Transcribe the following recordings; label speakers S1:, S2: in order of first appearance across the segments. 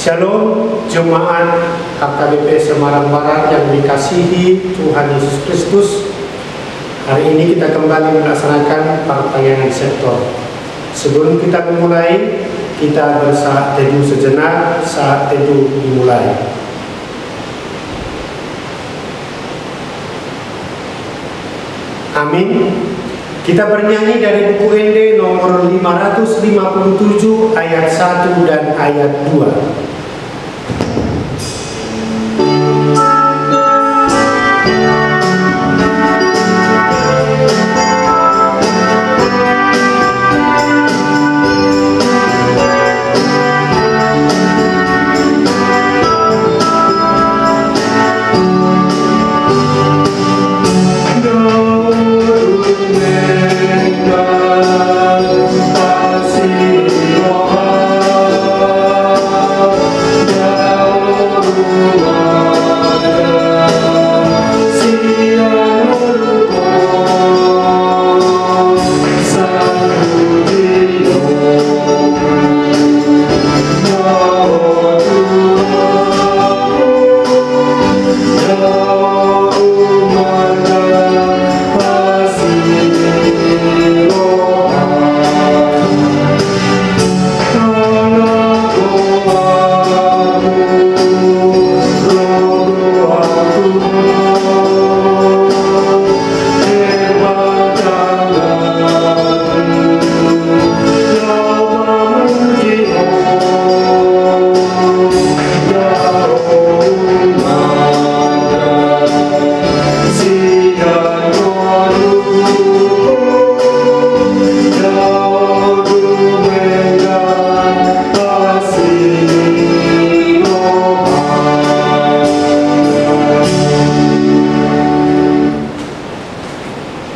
S1: Shalom Jemaat HKBP Semarang Barat yang dikasihi Tuhan Yesus Kristus. Hari ini kita kembali melaksanakan pertanyaan sektor. Sebelum kita memulai, kita bersaat teduh sejenak. Saat teduh dimulai. Amin. Kita bernyanyi dari buku ND nomor 557 ayat 1 dan ayat 2.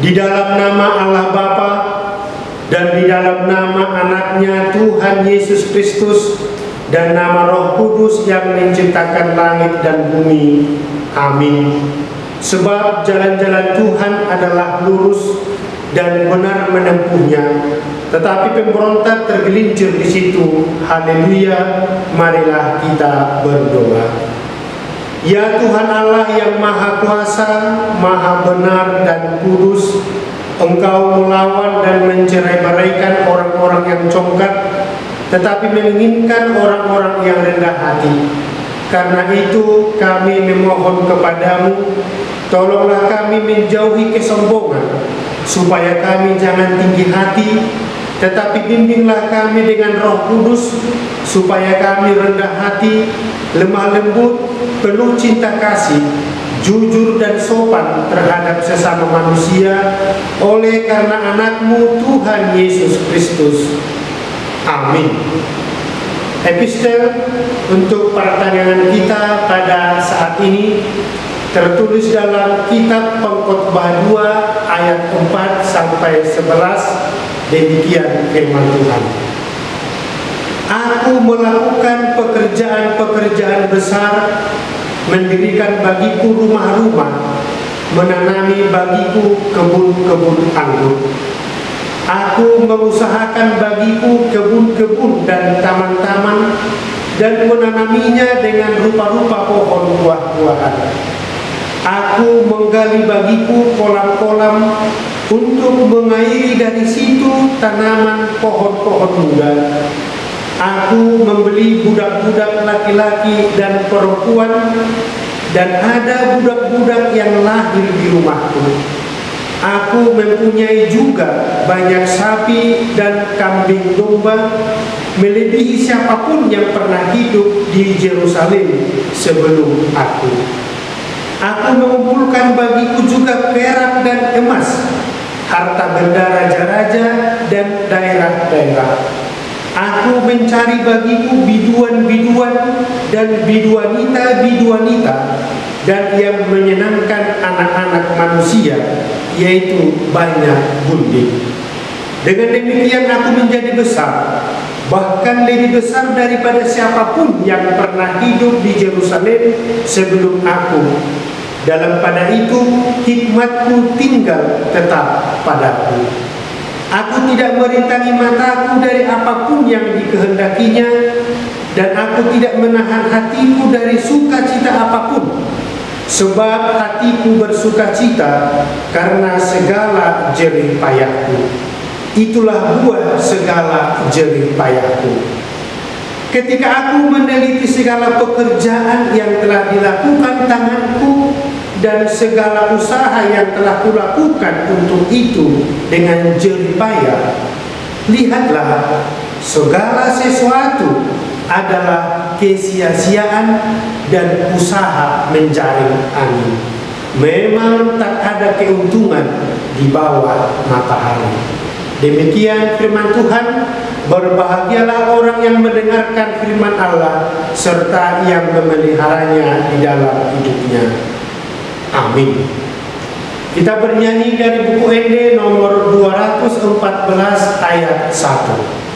S1: Di dalam nama Allah Bapa dan di dalam nama anaknya Tuhan Yesus Kristus dan nama Roh Kudus yang menciptakan langit dan bumi. Amin. Sebab jalan-jalan Tuhan adalah lurus dan benar menempuhnya, tetapi pemberontak tergelincir di situ. Haleluya. Marilah kita berdoa. Ya Tuhan Allah yang Maha Kuasa, Maha Benar dan Kudus, Engkau melawan dan mencerai-beraikan orang-orang yang congkak, tetapi menginginkan orang-orang yang rendah hati. Karena itu kami memohon kepadamu, tolonglah kami menjauhi kesombongan, supaya kami jangan tinggi hati, tetapi bimbinglah kami dengan Roh Kudus, supaya kami rendah hati, lemah lembut, penuh cinta kasih, jujur dan sopan terhadap sesama manusia, oleh karena anakmu Tuhan Yesus Kristus. Amin. Epistel untuk pertanyaan kita pada saat ini tertulis dalam kitab Pengkhotbah 2 ayat 4 sampai 11. Demikian firman Tuhan. Aku melakukan pekerjaan-pekerjaan besar, mendirikan bagiku rumah-rumah, menanami bagiku kebun-kebun anggur. Aku mengusahakan bagiku kebun-kebun dan taman-taman, dan menanaminya dengan rupa-rupa pohon buah-buahan. Aku menggali bagiku kolam-kolam untuk mengairi dari situ tanaman pohon-pohon muda. Aku membeli budak-budak laki-laki dan perempuan, dan ada budak-budak yang lahir di rumahku. Aku mempunyai juga banyak sapi dan kambing domba, melebihi siapapun yang pernah hidup di Yerusalem sebelum aku. Aku mengumpulkan bagiku juga perak dan emas, harta benda raja-raja dan daerah-daerah. Aku mencari bagiku biduan-biduan dan biduanita-biduanita, dan yang menyenangkan anak-anak manusia, yaitu banyak gundik. Dengan demikian aku menjadi besar, bahkan lebih besar daripada siapapun yang pernah hidup di Yerusalem sebelum aku. Dalam pada itu hikmatku tinggal tetap padaku. Aku tidak merintangi mataku dari apapun yang dikehendakinya, dan aku tidak menahan hatiku dari sukacita apapun, sebab hatiku bersukacita karena segala jerih payahku. Itulah buah segala jerih payahku. Ketika aku meneliti segala pekerjaan yang telah dilakukan tanganku dan segala usaha yang telah kulakukan untuk itu dengan jerih payah, lihatlah, segala sesuatu adalah kesia-siaan dan usaha menjaring angin. Memang tak ada keuntungan di bawah matahari. Demikian firman Tuhan. Berbahagialah orang yang mendengarkan firman Allah serta yang memeliharanya di dalam hidupnya. Amin. Kita bernyanyi dari buku Ende nomor 214 ayat 1.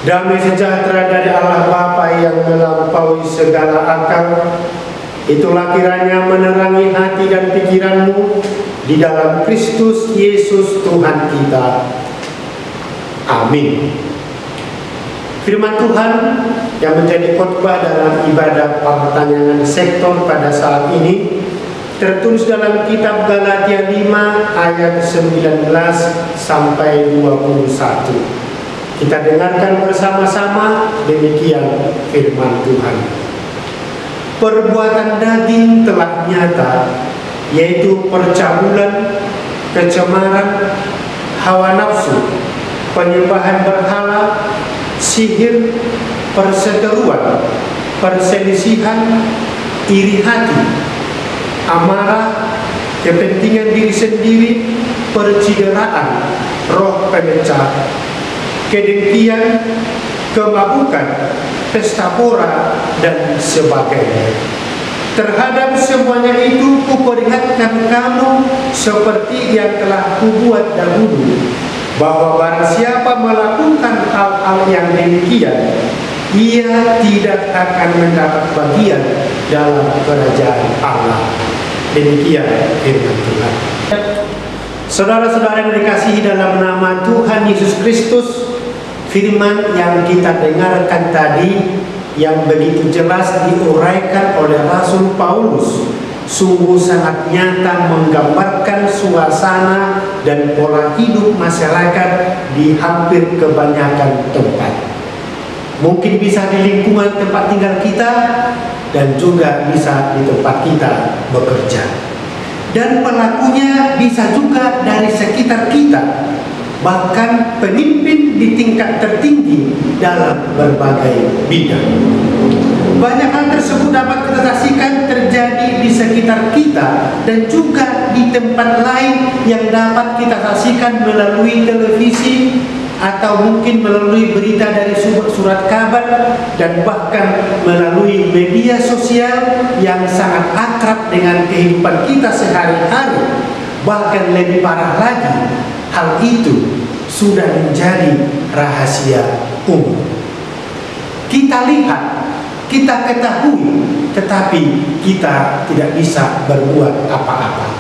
S1: Damai sejahtera dari Allah Bapa yang melampaui segala akal, itulah kiranya menerangi hati dan pikiranmu di dalam Kristus Yesus Tuhan kita. Amin. Firman Tuhan yang menjadi khotbah dalam ibadah pertanyaan sektor pada saat ini tertulis dalam kitab Galatia 5 ayat 19 sampai 21. Kita dengarkan bersama-sama, demikian firman Tuhan. Perbuatan daging telah nyata, yaitu percabulan, kecemaran, hawa nafsu, penyembahan berhala, sihir, perseteruan, perselisihan, iri hati, amarah, kepentingan diri sendiri, percideraan, roh pemecah, kedengkian, kemabukan, pesta pora, dan sebagainya. Terhadap semuanya itu kuperingatkan kamu seperti yang telah kubuat dahulu, bahwa barang siapa melakukan hal-hal yang demikian, ia tidak akan mendapat bagian dalam kerajaan Allah. Demikian firman Tuhan. Saudara-saudara yang dikasihi dalam nama Tuhan Yesus Kristus, firman yang kita dengarkan tadi yang begitu jelas diuraikan oleh Rasul Paulus sungguh sangat nyata menggambarkan suasana dan pola hidup masyarakat di hampir kebanyakan tempat. Mungkin bisa di lingkungan tempat tinggal kita dan juga bisa di tempat kita bekerja. Dan pelakunya bisa juga dari sekitar kita, bahkan pemimpin di tingkat tertinggi dalam berbagai bidang. Banyak hal tersebut dapat kita saksikan terjadi di sekitar kita dan juga di tempat lain yang dapat kita saksikan melalui televisi atau mungkin melalui berita dari surat kabar dan bahkan melalui media sosial yang sangat akrab dengan kehidupan kita sehari-hari. Bahkan lebih parah lagi, hal itu sudah menjadi rahasia umum. Kita lihat, kita ketahui, tetapi kita tidak bisa berbuat apa-apa.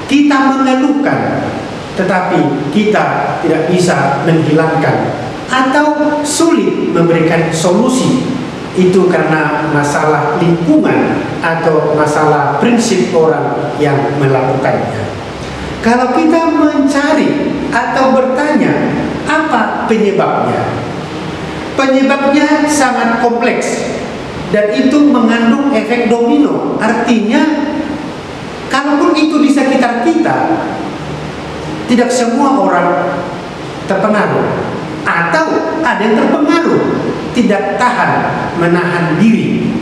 S1: Kita mengeluhkan, tetapi kita tidak bisa menghilangkan atau sulit memberikan solusi. Itu karena masalah lingkungan atau masalah prinsip orang yang melakukannya. Kalau kita mencari atau bertanya apa penyebabnya, penyebabnya sangat kompleks dan itu mengandung efek domino. Artinya, kalaupun itu di sekitar kita, tidak semua orang terpengaruh, atau ada yang terpengaruh, tidak tahan menahan diri.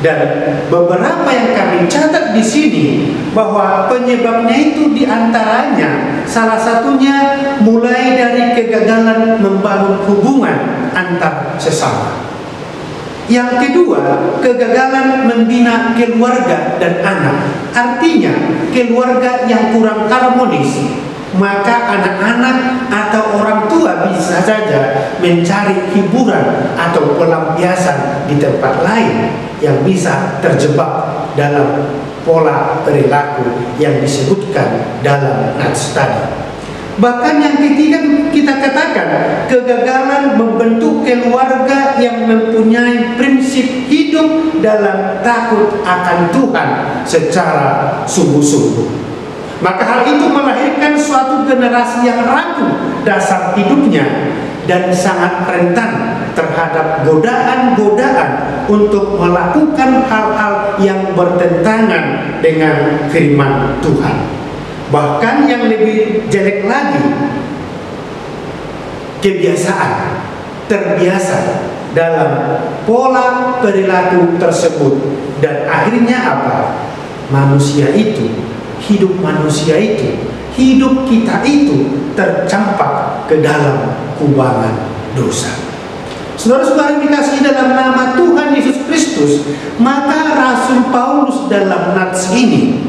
S1: Dan beberapa yang kami catat di sini bahwa penyebabnya itu diantaranya salah satunya mulai dari kegagalan membangun hubungan antar sesama. Yang kedua, kegagalan membina keluarga dan anak. Artinya, keluarga yang kurang harmonis, maka anak-anak atau orang tua bisa saja mencari hiburan atau pelampiasan di tempat lain yang bisa terjebak dalam pola perilaku yang disebutkan dalam nats tadi. Bahkan yang ketiga kita katakan kegagalan membentuk keluarga yang mempunyai prinsip hidup dalam takut akan Tuhan secara sungguh-sungguh. Maka hal itu melahirkan suatu generasi yang ragu dasar hidupnya dan sangat rentan terhadap godaan-godaan untuk melakukan hal-hal yang bertentangan dengan firman Tuhan. Bahkan yang lebih jelek lagi, kebiasaan, terbiasa dalam pola perilaku tersebut. Dan akhirnya apa? Manusia itu, hidup manusia itu, hidup kita itu tercampak ke dalam kubangan dosa. Saudara-saudara dikasihi dalam nama Tuhan Yesus Kristus, maka Rasul Paulus dalam nats ini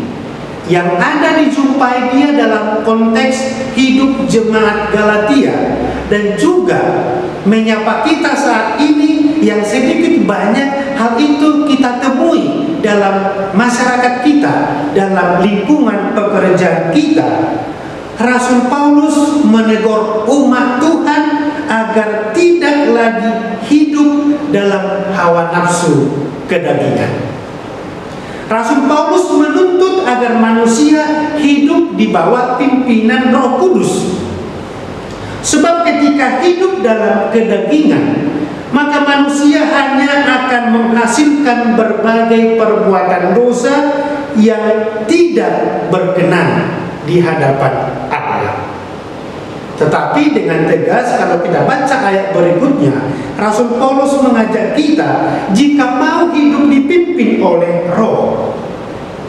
S1: yang ada dijumpai dia dalam konteks hidup jemaat Galatia dan juga menyapa kita saat ini yang sedikit banyak hal itu kita temui dalam masyarakat kita, dalam lingkungan pekerjaan kita. Rasul Paulus menegur umat Tuhan agar tidak lagi hidup dalam hawa nafsu kedagingan. Rasul Paulus menuntut agar manusia hidup di bawah pimpinan Roh Kudus. Sebab ketika hidup dalam kedagingan, maka manusia hanya akan menghasilkan berbagai perbuatan dosa yang tidak berkenan di hadapan Allah. Tetapi dengan tegas kalau kita baca ayat berikutnya, Rasul Paulus mengajak kita jika mau hidup dipimpin oleh Roh,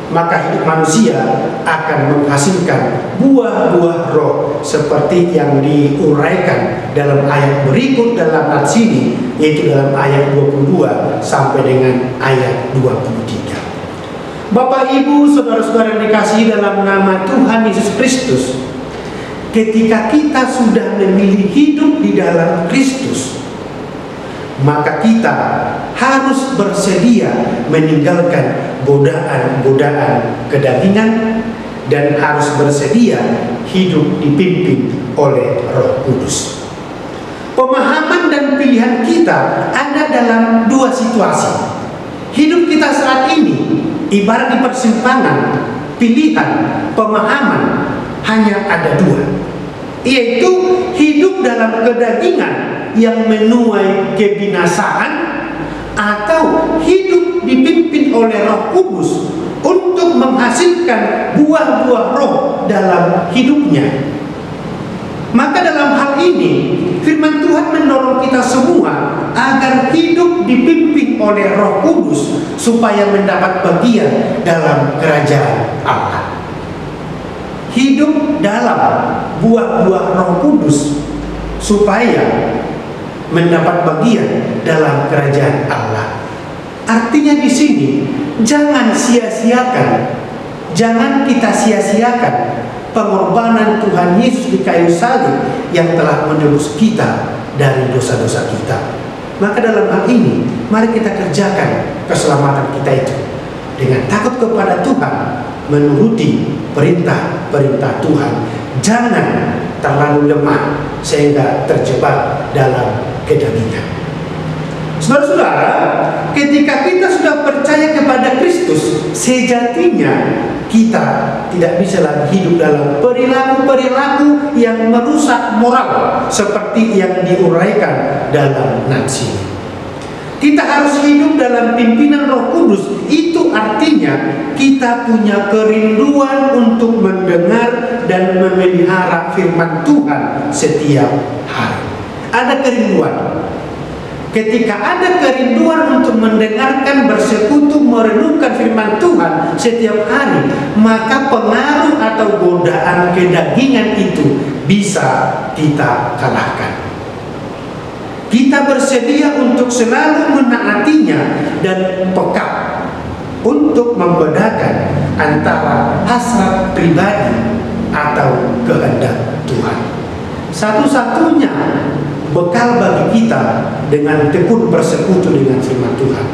S1: maka hidup manusia akan menghasilkan buah-buah Roh seperti yang diuraikan dalam ayat berikut dalam nats ini, yaitu dalam ayat 22 sampai dengan ayat 23. Bapak, Ibu, saudara-saudara yang dikasihi dalam nama Tuhan Yesus Kristus, ketika kita sudah memilih hidup di dalam Kristus, maka kita harus bersedia meninggalkan godaan-godaan kedagingan dan harus bersedia hidup dipimpin oleh Roh Kudus. Pemahaman dan pilihan kita ada dalam dua situasi. Hidup kita saat ini ibarat di persimpangan pilihan pemahaman, hanya ada dua, yaitu hidup dalam kedagingan yang menuai kebinasaan atau hidup dipimpin oleh Roh Kudus untuk menghasilkan buah-buah Roh dalam hidupnya. Maka dalam hal ini firman Tuhan mendorong kita semua agar hidup dipimpin oleh Roh Kudus supaya mendapat bagian dalam kerajaan Allah. Hidup dalam buah-buah Roh Kudus supaya mendapat bagian dalam kerajaan Allah. Artinya di sini jangan sia-siakan, jangan kita sia-siakan pengorbanan Tuhan Yesus di kayu salib yang telah menebus kita dari dosa-dosa kita. Maka dalam hal ini mari kita kerjakan keselamatan kita itu dengan takut kepada Tuhan, menuruti perintah-perintah Tuhan, jangan terlalu lemah sehingga terjebak dalam kedagingan. Saudara-saudara, ketika kita sudah percaya kepada Kristus, sejatinya kita tidak bisa lagi hidup dalam perilaku-perilaku yang merusak moral seperti yang diuraikan dalam nats ini. Kita harus hidup dalam pimpinan Roh Kudus. Itu artinya kita punya kerinduan untuk mendengar dan memelihara firman Tuhan setiap hari. Ada kerinduan. Ketika ada kerinduan untuk mendengarkan, bersekutu, merenungkan firman Tuhan setiap hari, maka pengaruh atau godaan kedagingan itu bisa kita kalahkan. Kita bersedia untuk selalu menaatinya dan peka untuk membedakan antara hasrat pribadi atau kehendak Tuhan. Satu-satunya bekal bagi kita dengan tekun bersekutu dengan firman Tuhan,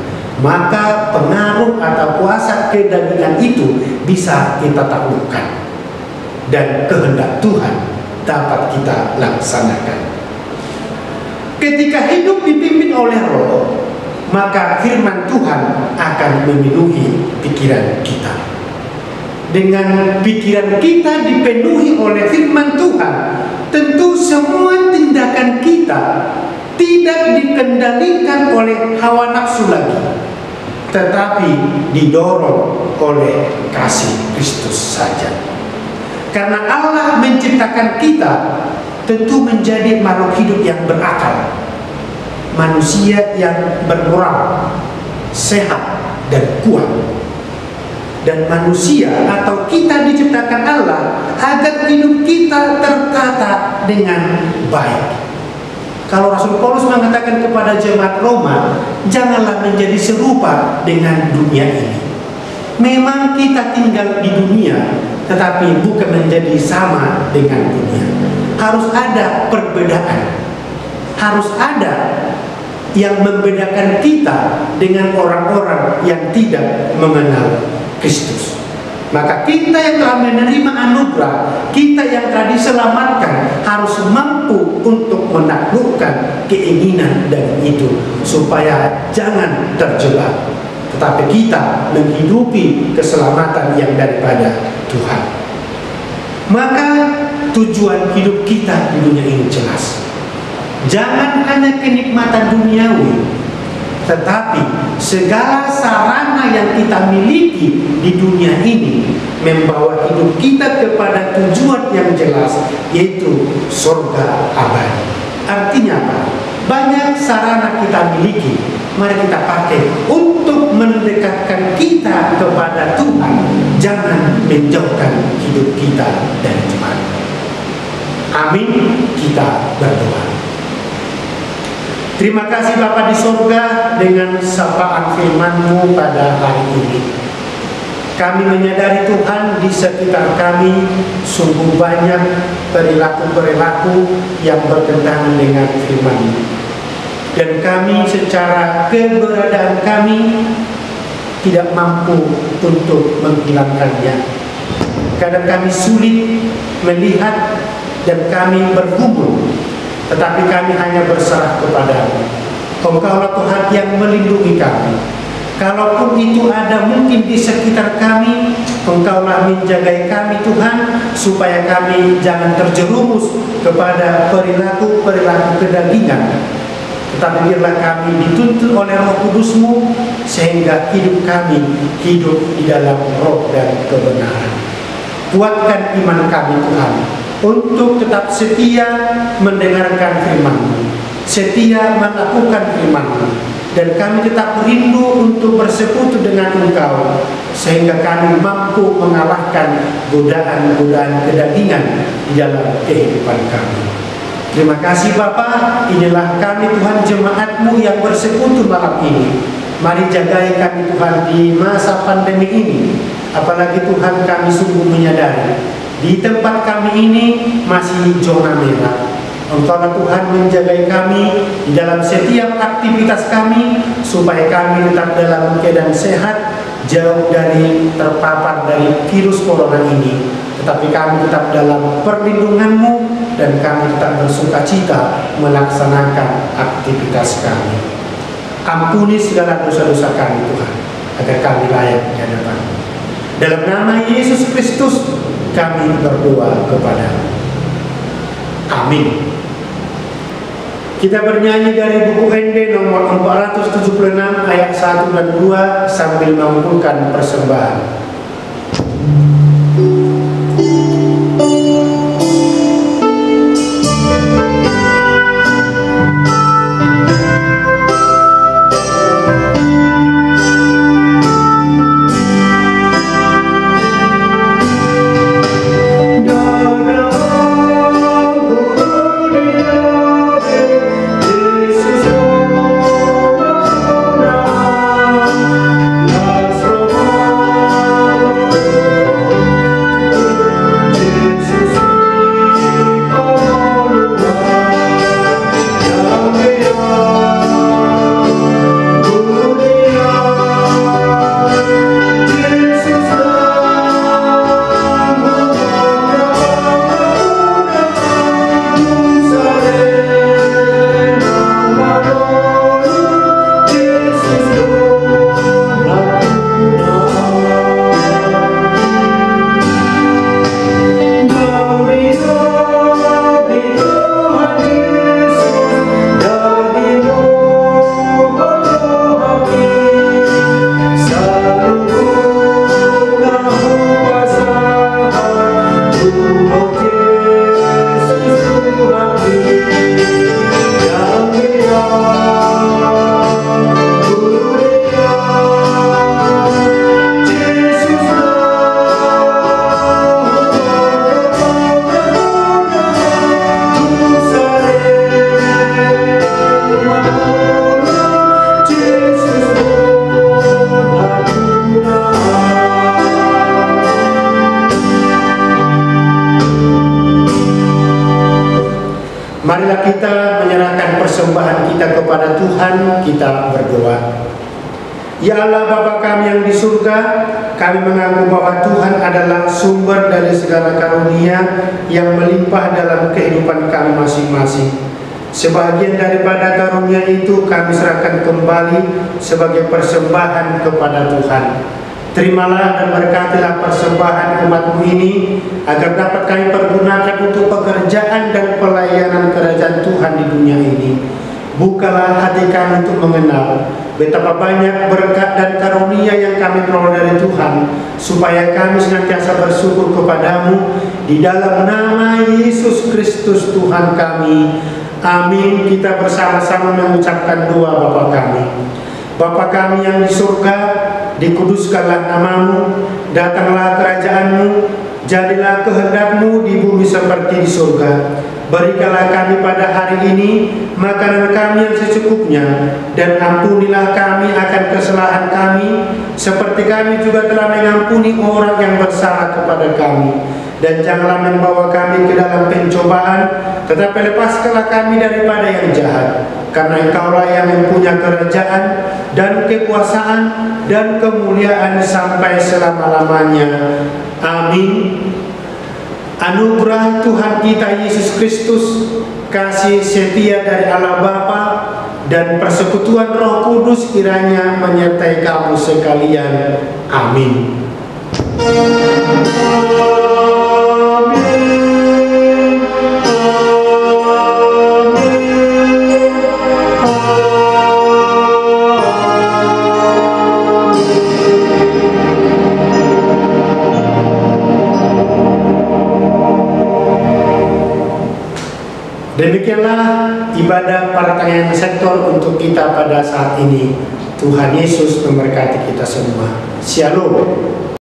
S1: maka pengaruh atau kuasa kedagingan itu bisa kita taklukkan dan kehendak Tuhan dapat kita laksanakan. Ketika hidup dipimpin oleh Roh, maka firman Tuhan akan memenuhi pikiran kita. Dengan pikiran kita dipenuhi oleh firman Tuhan, tentu semua tindakan kita tidak dikendalikan oleh hawa nafsu lagi, tetapi didorong oleh kasih Kristus saja. Karena Allah menciptakan kita tentu menjadi makhluk hidup yang berakal, manusia yang bermoral, sehat dan kuat. Dan manusia atau kita diciptakan Allah agar hidup kita tertata dengan baik. Kalau Rasul Paulus mengatakan kepada jemaat Roma, janganlah menjadi serupa dengan dunia ini. Memang kita tinggal di dunia, tetapi bukan menjadi sama dengan dunia. Harus ada perbedaan. Harus ada yang membedakan kita dengan orang-orang yang tidak mengenal Kristus. Maka kita yang telah menerima anugerah, kita yang telah diselamatkan, harus mampu untuk menaklukkan keinginan dan itu, supaya jangan terjebak, tetapi kita menghidupi keselamatan yang daripada Tuhan. Maka tujuan hidup kita di dunia ini jelas. Jangan hanya kenikmatan duniawi, tetapi segala sarana yang kita miliki di dunia ini membawa hidup kita kepada tujuan yang jelas, yaitu surga abadi. Artinya apa? Banyak sarana kita miliki, mari kita pakai untuk mendekatkan kita kepada Tuhan. Jangan menjauhkan hidup kita dari Tuhan. Amin. Kita berdoa. Terima kasih Bapa di surga, dengan sapaan firman-Mu pada hari ini. Kami menyadari Tuhan, di sekitar kami sungguh banyak perilaku-perilaku yang bertentangan dengan firman-Mu. Dan kami secara keberadaan kami tidak mampu untuk menghilangkannya. Kadang kami sulit melihat dan kami bergumul, tetapi kami hanya berserah kepada-Mu. Engkaulah Tuhan yang melindungi kami. Kalaupun itu ada mungkin di sekitar kami, Engkaulah menjagai kami Tuhan, supaya kami jangan terjerumus kepada perilaku-perilaku kedagingan. Tetapi biarlah kami dituntun oleh Roh Kudus-Mu, sehingga hidup kami hidup di dalam roh dan kebenaran. Kuatkan iman kami Tuhan, untuk tetap setia mendengarkan firman-Mu, setia melakukan firman-Mu, dan kami tetap rindu untuk bersekutu dengan Engkau, sehingga kami mampu mengalahkan godaan-godaan kedagingan di dalam kehidupan kami. Terima kasih Bapa. Inilah kami Tuhan, jemaat-Mu yang bersekutu malam ini. Mari jagai kami Tuhan di masa pandemi ini. Apalagi Tuhan, kami sungguh menyadari di tempat kami ini masih zona merah. Engkaulah Tuhan menjagai kami di dalam setiap aktivitas kami, supaya kami tetap dalam keadaan sehat, jauh dari terpapar dari virus corona ini. tetapi kami tetap dalam perlindungan-Mu dan kami tetap bersukacita melaksanakan aktivitas kami. Ampuni segala dosa-dosa kami Tuhan, agar kami layak di hadapan-Mu. Dalam nama Yesus Kristus kami berdoa kepada-Mu. Amin. Kita bernyanyi dari buku ND nomor 476 ayat 1 dan 2 sambil mengumpulkan persembahan. Marilah kita menyerahkan persembahan kita kepada Tuhan, kita berdoa. Ya Allah Bapa kami yang di surga, kami mengaku bahwa Tuhan adalah sumber dari segala karunia yang melimpah dalam kehidupan kami masing-masing. Sebagian daripada karunia itu kami serahkan kembali sebagai persembahan kepada Tuhan. Terimalah dan berkatilah persembahan umat-Mu ini, agar dapat kami pergunakan untuk pekerjaan dan pelayanan kerajaan Tuhan di dunia ini. Bukalah hati kami untuk mengenal betapa banyak berkat dan karunia yang kami peroleh dari Tuhan, supaya kami senantiasa bersyukur kepada-Mu di dalam nama Yesus Kristus Tuhan kami. Amin. Kita bersama-sama mengucapkan doa Bapa kami. Bapa kami yang di surga, dikuduskanlah nama-Mu, datanglah kerajaan-Mu, jadilah kehendak-Mu di bumi seperti di surga. Berikanlah kami pada hari ini makanan kami yang secukupnya, dan ampunilah kami akan kesalahan kami, seperti kami juga telah mengampuni orang yang bersalah kepada kami. Dan janganlah membawa kami ke dalam pencobaan, tetapi lepaskanlah kami daripada yang jahat. Karena Engkaulah yang mempunyai kerajaan dan kekuasaan dan kemuliaan sampai selama-lamanya. Amin. Anugerah Tuhan kita Yesus Kristus, kasih setia dari Allah Bapa, dan persekutuan Roh Kudus kiranya menyertai kamu sekalian. Amin. Demikianlah ibadah pertanyaan sektor untuk kita pada saat ini. Tuhan Yesus memberkati kita semua. Shalom.